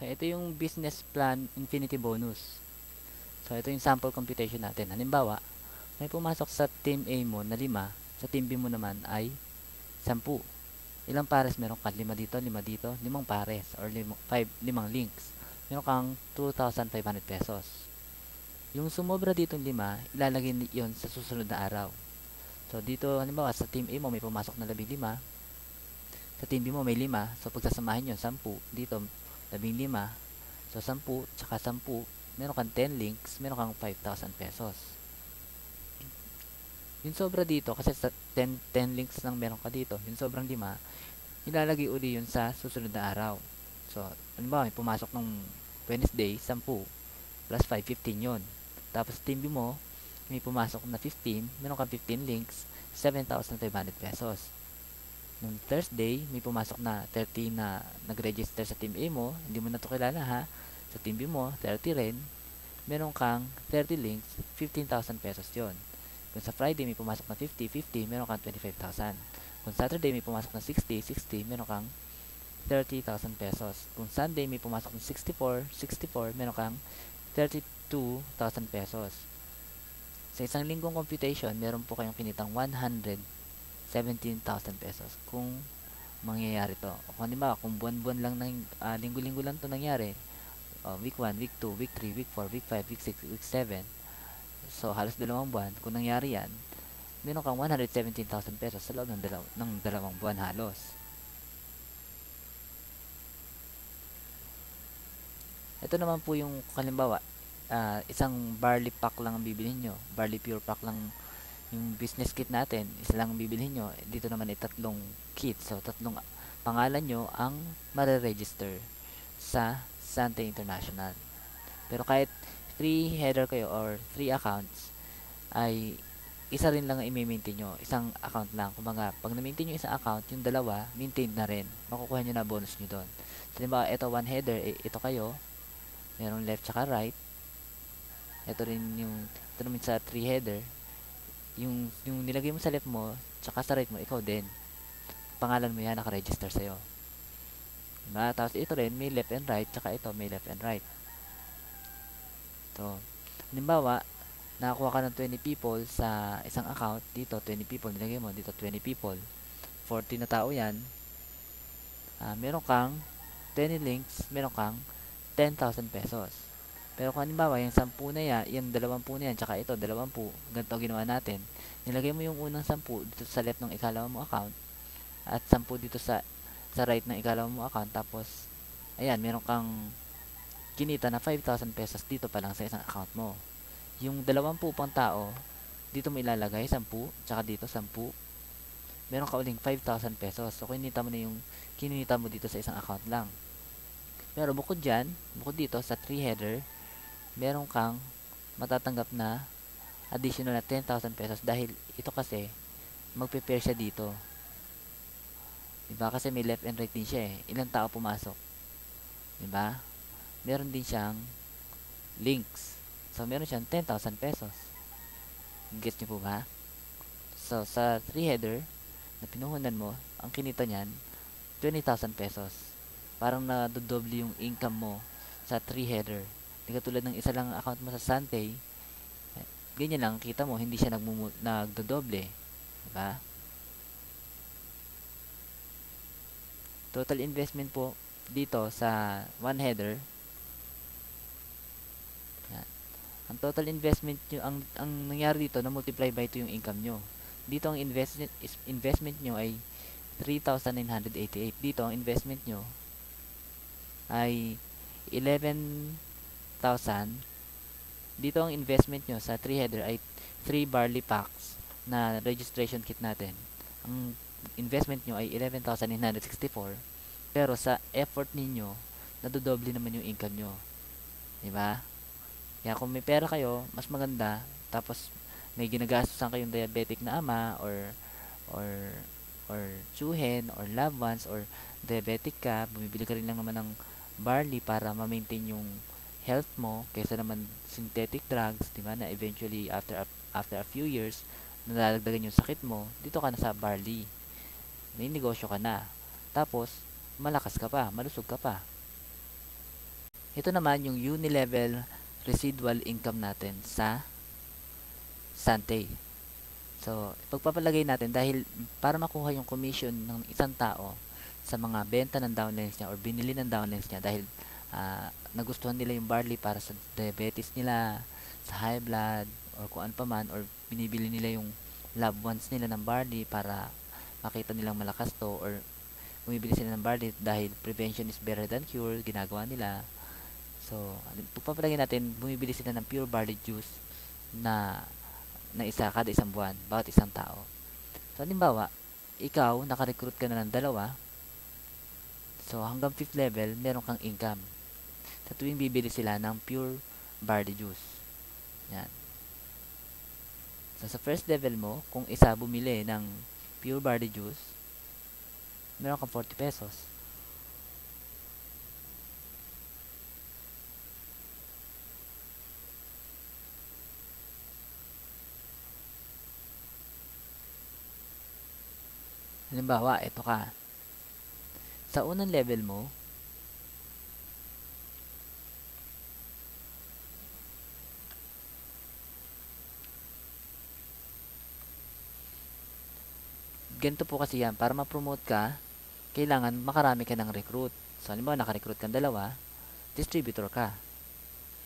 Okay, ito yung business plan infinity bonus. So, ito yung sample computation natin. Halimbawa, may pumasok sa team A mo na 5, sa team B mo naman ay 10. Ilang pares meron ka? 5 dito, 5 dito, 5 pares or 5 links. Meron kang 2,500 pesos. Yung sumobra dito 5, ilalagay yon sa susunod na araw. So, dito, halimbawa, sa team A mo may pumasok na 15, sa team B mo may 5, so pagsasamahin yun, 10, dito, 15, so 10, tsaka 10, meron kang 10 links, meron kang 5,000 pesos. Yung sobra dito, kasi sa 10 links lang meron ka dito, yung sobrang 5, ilalagay uli yun sa susunod na araw. So, halimbawa, may pumasok nung Wednesday, 10, plus 5, 15 yun. Tapos, team B mo, may pumasok na 15, meron kang 15 links, 7,500 pesos. Nung Thursday, may pumasok na 30 na nag-register sa Team A mo, hindi mo na to kilala ha. Sa Team B mo, 30 rin. Meron kang 30 links, 15,000 pesos yon. Kung sa Friday may pumasok na 50, 50, meron kang 25,000. Kung Saturday may pumasok na 60, 60, meron kang 30,000 pesos. Kung Sunday may pumasok na 64, 64, meron kang 32,000 pesos. Sa isang linggong computation, meron po kayong kinitang 117,000 pesos kung mangyayari to. Kung halimbawa, kung buwan-buwan lang linggo-linggo lang to nangyari, week 1, week 2, week 3, week 4, week 5, week 6, week 7, so halos 2 buwan, kung nangyari yan, meron kang 117,000 pesos sa loob ng 2 buwan halos. Ito naman po yung halimbawa, isang barley pack lang ang bibilhin nyo, barley pure pack lang yung business kit natin, isa lang bibilhin nyo. Dito naman ay 3 kit. So, 3 pangalan nyo ang mare-register sa Sante International. Pero kahit 3 header kayo or 3 accounts, ay isa rin lang ang i-maintain nyo. Isang account lang. Kumbaga, pag na-maintain nyo isang account, yung dalawa, maintain na rin. Makukuha nyo na bonus nyo doon. So, diba, ito 1 header, ito kayo. Merong left tsaka right. Ito rin yung, ito naman sa 3 header. Yung nilagay mo sa left mo, tsaka sa right mo, ikaw din. Pangalan mo yan, nakaregister sa'yo. Diba? Tapos ito rin, may left and right, tsaka ito, may left and right. So, halimbawa, nakakuha ka ng 20 people sa isang account, dito 20 people, nilagay mo, dito 20 people. 40 na tao yan. Meron kang 20 links, meron kang 10,000 pesos. Pero kung halimbawa, yung 10 na yan, yung 20 na yan, tsaka ito, 20, ganito ginawa natin. Nilagay mo yung unang 10 dito sa left ng ikalawa mo account, at 10 dito sa right ng ikalawa mo account, tapos, ayan, meron kang kinita na 5,000 pesos dito pa lang sa isang account mo. Yung 20 pang tao, dito mo ilalagay, 10, tsaka dito, 10, meron ka uling 5,000 pesos. So, kinita mo na yung kinita mo dito sa isang account lang. Pero bukod dyan, bukod dito sa 3 header, meron kang matatanggap na additional na 10,000 pesos dahil ito kasi magpe-pair siya dito. Diba? Kasi may left and right din siya eh. Ilang tao pumasok. Diba? Meron din siyang links. So, meron siyang 10,000 pesos. Gets niyo po ba? So, sa 3 header na pinuhunan mo, ang kinita niyan, 20,000 pesos. Parang nadodoble yung income mo sa 3 header. Hindi katulad ng isa lang account mo sa Sante, ganyan lang, kita mo, hindi siya nagdodoble. Diba? Total investment po dito sa 1 header, yan. Ang total investment nyo, ang nangyari dito, na multiply by 2 yung income nyo. Dito ang investment nyo ay 3,988. Dito ang investment nyo ay 11,000. Dito ang investment nyo sa 3 header ay 3 barley packs na registration kit natin. Ang investment nyo ay 11,964. Pero sa effort ninyo, nadodoble naman yung income nyo. Diba? Kaya kung may pera kayo, mas maganda. Tapos may ginagastusan kayong diabetic na ama or or tsuhin or loved ones or diabetic ka, bumibili ka rin lang naman ng barley para ma-maintain yung health mo kaysa naman synthetic drugs, di ba, na eventually after a few years nalalagdagan yung sakit mo. Dito ka na sa barley, may negosyo ka na, tapos malakas ka pa, malusog ka pa. Ito naman yung uni-level residual income natin sa Sante. So, pagpapalagay natin dahil para makuha yung commission ng isang tao sa mga benta ng downlines niya or binili ng downlines niya dahil nagustuhan nila yung barley para sa diabetes nila, sa high blood, or kung ano pa man, or binibili nila yung loved ones nila ng barley para makita nilang malakas to, or bumibili sila ng barley dahil prevention is better than cure, ginagawa nila. So, pagpapalagay natin, bumibili sila ng pure barley juice na isa kada isang buwan, bawat isang tao. So, halimbawa, ikaw, nakarecruit ka na ng dalawa. So, hanggang 5th level, meron kang income. Sa tuwing bibili sila ng pure barley juice. Yan. So, sa first level mo, kung isa bumili ng pure barley juice, meron kang 40 pesos. Halimbawa, ito ka. Sa unang level mo, ganito po kasi yan. Para ma-promote ka, kailangan makarami ka ng recruit. So, halimbawa, naka-recruit kang dalawa, distributor ka.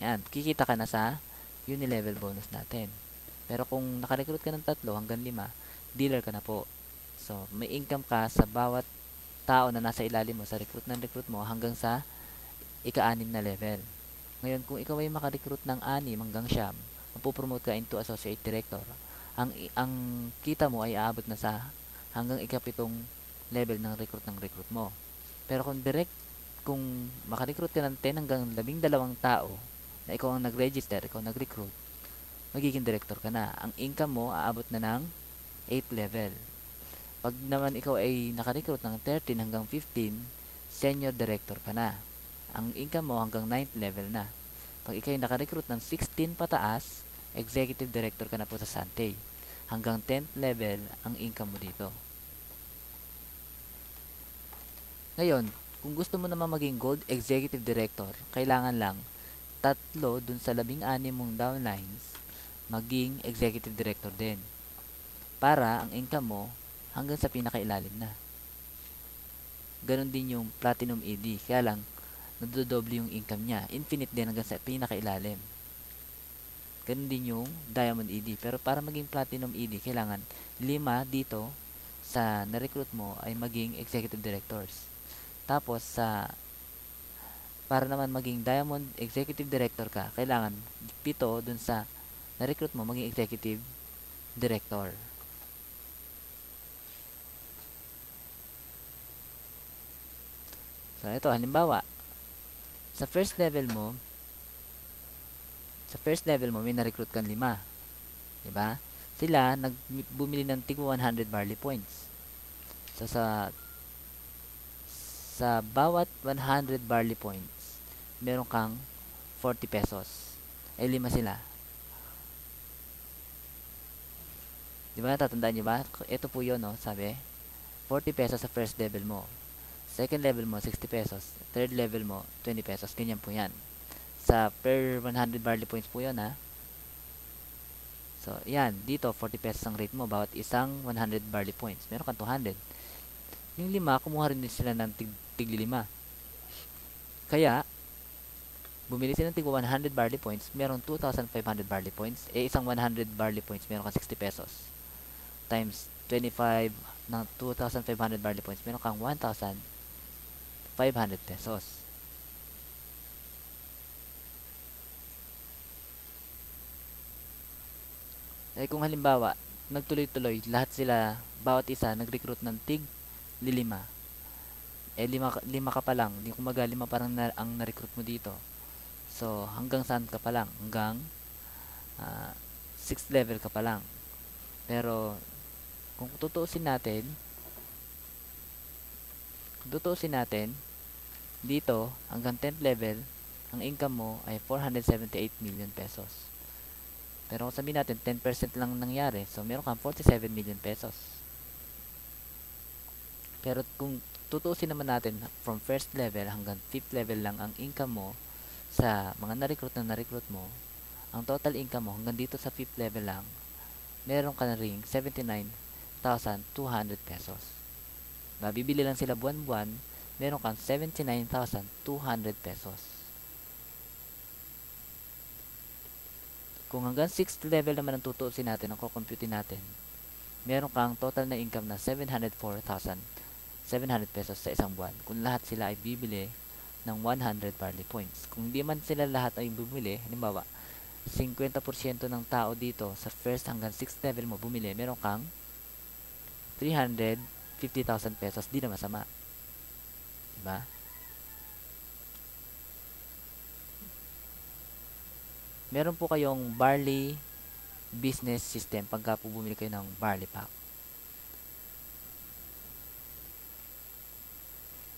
Yan, kikita ka na sa uni-level bonus natin. Pero kung naka-recruit ka ng 3 hanggang 5, dealer ka na po. So, may income ka sa bawat tao na nasa ilalim mo, sa recruit ng recruit mo, hanggang sa ika-6 na level. Ngayon, kung ikaw ay maka-recruit ng 6 hanggang 9, mapupromote ka into associate director. Ang kita mo ay aabot na sa hanggang ika-7 level ng recruit mo. Pero kung maka-recruit ka ng 10 hanggang 12 tao, na ikaw ang nag-register, ikaw nag-recruit, magiging director ka na. Ang income mo aabot na ng 8th level. Pag naman ikaw ay naka-recruit ng 13 hanggang 15, senior director ka na. Ang income mo hanggang 9th level na. Pag ikaw ay naka-recruit ng 16 pataas, executive director ka na po sa Sante. Hanggang 10th level ang income mo dito. Ngayon, kung gusto mo naman maging gold executive director, kailangan lang 3 dun sa 16 mong downlines maging executive director din. Para ang income mo hanggang sa pinakailalim na. Ganon din yung platinum ED. Kaya lang, nadodoble yung income niya. Infinite din hanggang sa pinakailalim. Ganon din yung diamond ED. Pero para maging platinum ED, kailangan 5 dito sa na-recruit mo ay maging executive directors. Tapos, para naman maging diamond executive director ka, kailangan 7 dun sa na-recruit mo maging executive director. So, ito, halimbawa, sa first level mo, may na-recruit kang 5. Diba? Sila, bumili ng tig 100 barley points. So, sa bawat 100 barley points, meron kang 40 pesos. 5 sila. Diba? Tatandaan nyo ba? Ito po yun, no? Sabi, 40 pesos sa first level mo. Second level mo, 60 pesos. Third level mo, 20 pesos. Ganyan po yan. Sa per 100 barley points po yun, ha? So, yan. Dito, 40 pesos ang rate mo. Bawat isang 100 barley points. Meron kang 200. Yung 5, kumuha rin din sila ng tigli 5. Kaya, bumili sila ng tig 100 barley points. Meron 2,500 barley points. Isang 100 barley points, meron kang 60 pesos. Times 25 ng 2,500 barley points. Meron kang 1,500 pesos. Kung halimbawa, nagtuloy-tuloy, lahat sila, bawat isa, nag-recruit ng tig 5. 5 ka pa lang. Hindi kumaga 5 parang ang na-recruit mo dito. So, hanggang saan ka pa lang? Hanggang 6th level ka pa lang. Pero, kung tutuusin natin, dito, hanggang 10th level, ang income mo ay 478 million pesos. Pero kung sabihin natin, 10% lang nangyari, so meron kang 47 million pesos. Pero kung tutuusin naman natin, from first level hanggang 5th level lang ang income mo, sa mga na-recruit mo, ang total income mo hanggang dito sa 5th level lang, meron ka na ring 79,200 pesos. Bibili lang sila buwan-buwan, meron kang 79,200 pesos. Kung hanggang 6th level naman ang tutuusin natin, ang kukumputin natin, meron kang total na income na 704,700 pesos sa isang buwan. Kung lahat sila ay bibili ng 100 barley points. Kung hindi man sila lahat ay bumili, halimbawa, 50% ng tao dito sa first hanggang 6th level mo bumili, meron kang 350,000 pesos. Di na masama. Diba? Meron po kayong barley business system pagka po bumili kayo ng barley pack.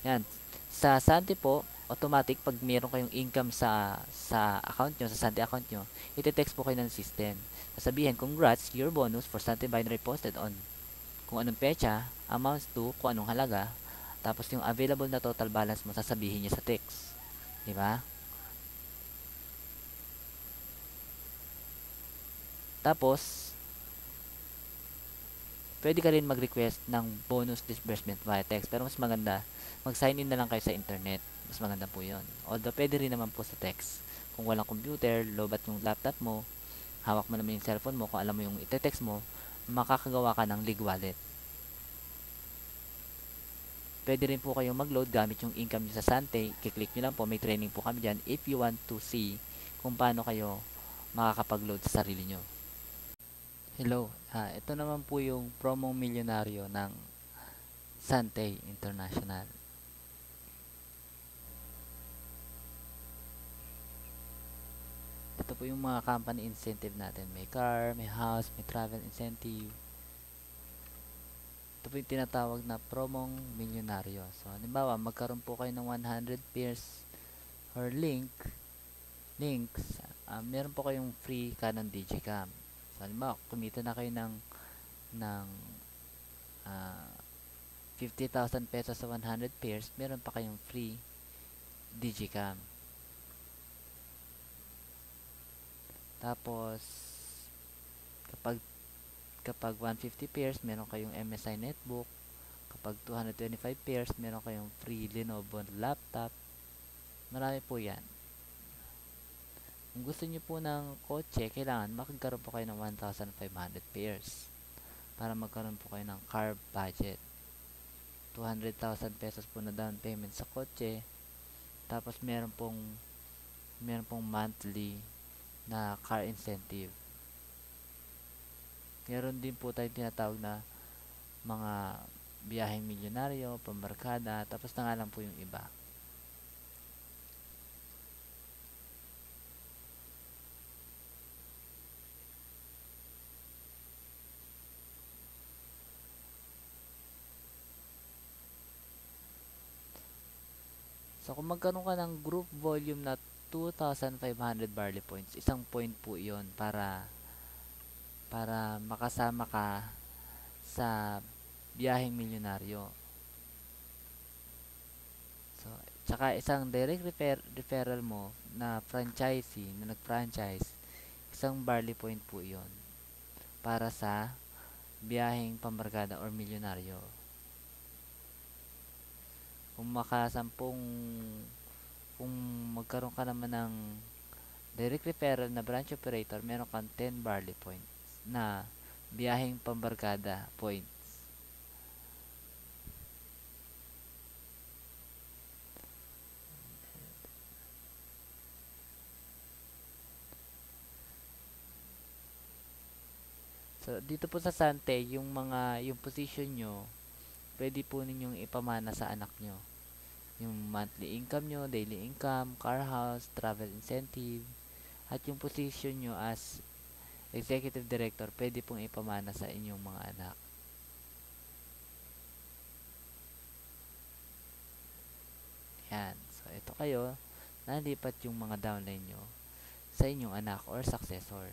Yan. Sa Santi po, automatic pag meron kayong income sa account nyo, sa Santi account nyo, iti-text po kayo ng system. Sasabihin, congrats, your bonus for Santi binary posted on kung anong pecha, amounts to, kung anong halaga, tapos yung available na total balance mo, sasabihin niya sa text. Diba? Tapos, pwede ka rin mag-request ng bonus disbursement via text. Pero mas maganda, mag-sign in na lang kayo sa internet. Mas maganda po yun. Although, pwede rin naman po sa text. Kung walang computer, lobat yung laptop mo, hawak mo naman yung cellphone mo, kung alam mo yung ite-text mo, makakagawa ka ng League Wallet. Pwede rin po kayong mag-load gamit yung income nyo sa Sante. Kiklik nyo lang po, may training po kami dyan if you want to see kung paano kayo makakapag-load sa sarili nyo. Hello, ito naman po yung promong milyonaryo ng Sante International. Ito po yung mga company incentive natin. May car, may house, may travel incentive. Ito po yung tinatawag na promong milyonaryo. So, halimbawa, magkaroon po kayo ng 100 pairs or links. Meron po kayong free Canon Digicam. So, halimbawa, kumita na kayo ng 50,000 pesos sa 100 pairs, meron pa kayong free Digicam. Tapos, kapag 150 pairs, meron kayong MSI Netbook. Kapag 225 pairs, meron kayong free Lenovo laptop. Marami po yan. Kung gusto nyo po ng kotse, kailangan magkaroon po kayo ng 1,500 pairs para magkaroon po kayo ng car budget. 200,000 pesos po na down payment sa kotse. Tapos meron pong monthly na car incentive. Meron din po tayong tinatawag na mga biyaheng milyonaryo, pambarkada, tapos na nga lang po yung iba. So, kung magkaroon ka ng group volume na 2,500 barley points, isang point po yon para makasama ka sa biyaheng milyonaryo. So, tsaka isang direct referral mo na franchisee na nag-franchise, isang barley point po yon para sa biyaheng pambarkada or milyonaryo. Kung kung magkaroon ka naman ng direct referral na branch operator, meron kang 10 barley points na biyaheng pambarkada points. So, dito po sa Sante, yung position nyo, pwede po ninyong ipamana sa anak nyo. Yung monthly income nyo, daily income, car house, travel incentive, at yung position nyo as executive director, pwede pong ipamana sa inyong mga anak. Yan. So, ito kayo, nalipat yung mga downline nyo sa inyong anak or successor.